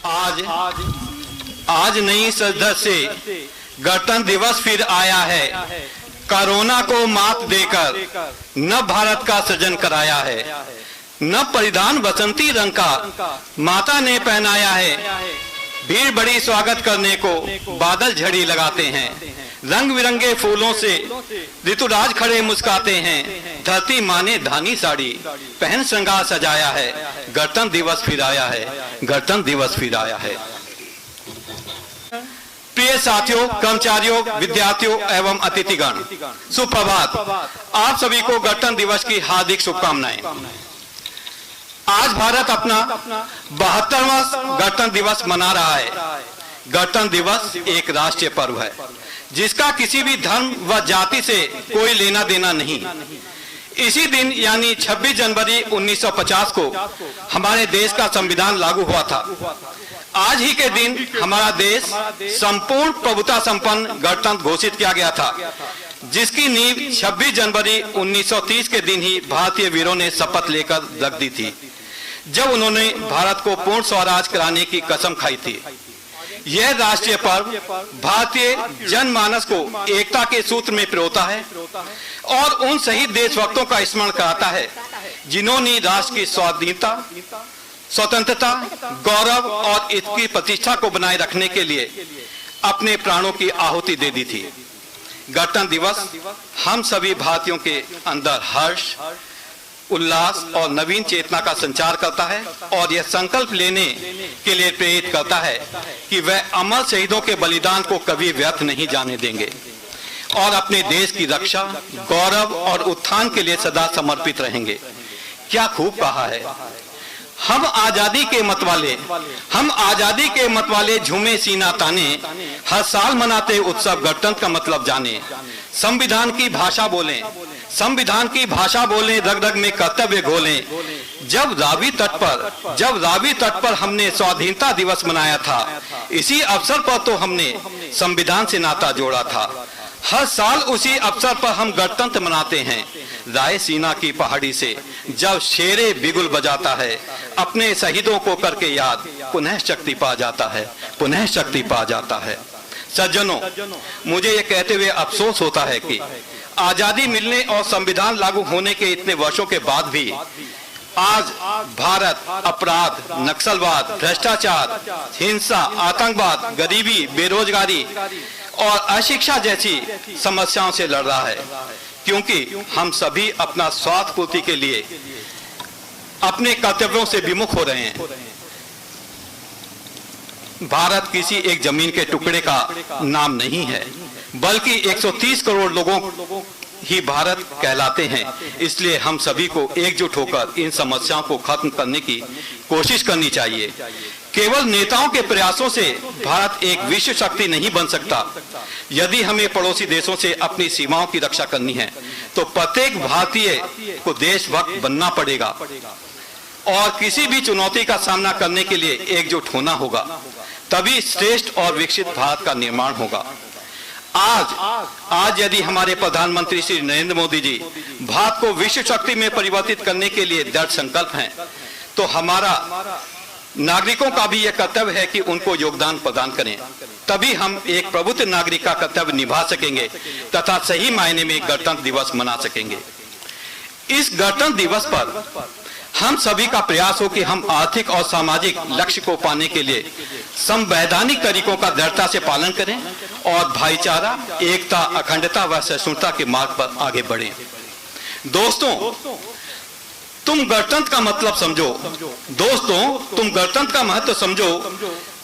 आज नई सदस्य से गणतंत्र दिवस फिर आया है। कोरोना को मात देकर न भारत का सृजन कराया है, न परिधान बसंती रंग का माता ने पहनाया है। भीड़ बड़ी स्वागत करने को बादल झड़ी लगाते हैं, रंग बिरंगे फूलों से ऋतुराज खड़े मुस्काते हैं। धरती माँ ने धानी साड़ी पहन श्रृंगार सजाया है। गणतंत्र दिवस फिर आया है, गणतंत्र दिवस फिर आया है। प्रिय साथियों, कर्मचारियों, विद्यार्थियों एवं अतिथिगण, सुप्रभात। आप सभी को गणतंत्र दिवस की हार्दिक शुभकामनाएं। आज भारत अपना 72वां गणतंत्र दिवस मना रहा है। गणतंत्र दिवस एक राष्ट्रीय पर्व है जिसका किसी भी धर्म व जाति से कोई लेना देना नहीं। इसी दिन यानी 26 जनवरी 1950 को हमारे देश का संविधान लागू हुआ था। आज ही के दिन हमारा देश संपूर्ण प्रभुता संपन्न गणतंत्र घोषित किया गया था, जिसकी नींव 26 जनवरी 1930 के दिन ही भारतीय वीरों ने शपथ लेकर रख दी थी, जब उन्होंने भारत को पूर्ण स्वराज कराने की कसम खाई थी। यह राष्ट्रीय पर्व भारतीय जनमानस को एकता के सूत्र में पिरोता है और उन शहीद देशभक्तों का स्मरण कराता है जिन्होंने राष्ट्र की स्वाधीनता, स्वतंत्रता, गौरव और इसकी प्रतिष्ठा को बनाए रखने के लिए अपने प्राणों की आहुति दे दी थी। गणतंत्र दिवस हम सभी भारतीयों के अंदर हर्ष, उल्लास और नवीन चेतना का संचार करता है और यह संकल्प लेने के लिए प्रेरित करता है कि वह अमर शहीदों के बलिदान को कभी व्यर्थ नहीं जाने देंगे और अपने देश की रक्षा, गौरव और उत्थान के लिए सदा समर्पित रहेंगे। क्या खूब कहा है। हम आजादी के मत वाले झूमे सीना ताने, हर साल मनाते उत्सव गणतंत्र का मतलब जाने। संविधान की भाषा बोलें, रग रग में कर्तव्य घोलें। जब रावी तट पर हमने स्वाधीनता दिवस मनाया था, इसी अवसर पर तो हमने संविधान से नाता जोड़ा था। हर साल उसी अवसर पर हम गणतंत्र मनाते हैं। रायसीना की पहाड़ी से जब शेरे बिगुल बजाता है, अपने शहीदों को करके याद, पुनः शक्ति पा जाता है। सज्जनों, मुझे ये कहते हुए अफसोस होता है कि आजादी मिलने और संविधान लागू होने के इतने वर्षों के बाद भी आज भारत अपराध, नक्सलवाद, भ्रष्टाचार, हिंसा, आतंकवाद, गरीबी, बेरोजगारी और अशिक्षा जैसी समस्याओं से लड़ रहा है, क्योंकि हम सभी अपना स्वार्थ पूर्ति के लिए अपने कर्तव्यों से विमुख हो रहे हैं। भारत किसी एक जमीन के टुकड़े का नाम नहीं है, बल्कि 130 करोड़ लोगों ही भारत कहलाते हैं। इसलिए हम सभी को एकजुट होकर इन समस्याओं को खत्म करने की कोशिश करनी चाहिए। केवल नेताओं के प्रयासों से भारत एक विश्व शक्ति नहीं बन सकता। यदि हमें पड़ोसी देशों से अपनी सीमाओं की रक्षा करनी है, तो प्रत्येक भारतीय को देशभक्त बनना पड़ेगा और किसी भी चुनौती का सामना करने के लिए एकजुट होना होगा। तभी श्रेष्ठ और विकसित भारत का निर्माण होगा। आज यदि हमारे प्रधानमंत्री श्री नरेंद्र मोदी जी भारत को विश्व शक्ति में परिवर्तित करने के लिए दृढ़ संकल्प हैं, तो हमारा नागरिकों का भी यह कर्तव्य है कि उनको योगदान प्रदान करें। तभी हम एक प्रबुद्ध नागरिक का कर्तव्य निभा सकेंगे तथा सही मायने में गणतंत्र दिवस मना सकेंगे। इस गणतंत्र दिवस पर हम सभी का प्रयास हो कि हम आर्थिक और सामाजिक लक्ष्य को पाने के लिए संवैधानिक तरीकों का दृढ़ता से पालन करें और भाईचारा, एकता, अखंडता व सहिष्णुता के मार्ग पर आगे बढ़ें। दोस्तों, तुम गणतंत्र का मतलब समझो। तुम गणतंत्र का महत्व समझो।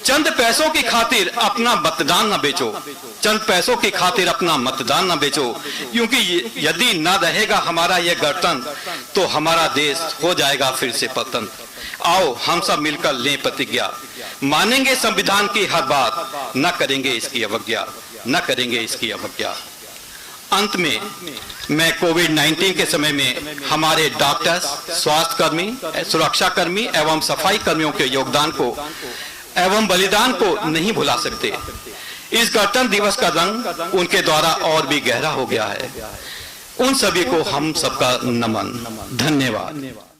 चंद पैसों की खातिर अपना मतदान न बेचो, क्योंकि यदि न रहेगा हमारा यह गणतंत्र, तो हमारा देश हो जाएगा फिर से परतंत्र। आओ हम सब मिलकर लें प्रतिज्ञा, मानेंगे संविधान की हर बात, न करेंगे इसकी अवज्ञा। अंत में मैं कोविड-19 के समय में हमारे डॉक्टर्स, स्वास्थ्य कर्मी, सुरक्षा कर्मी एवं सफाई कर्मियों के योगदान को एवं बलिदान को नहीं भुला सकते। इस गणतंत्र दिवस का रंग उनके द्वारा और भी गहरा हो गया है। उन सभी को हम सबका नमन। धन्यवाद।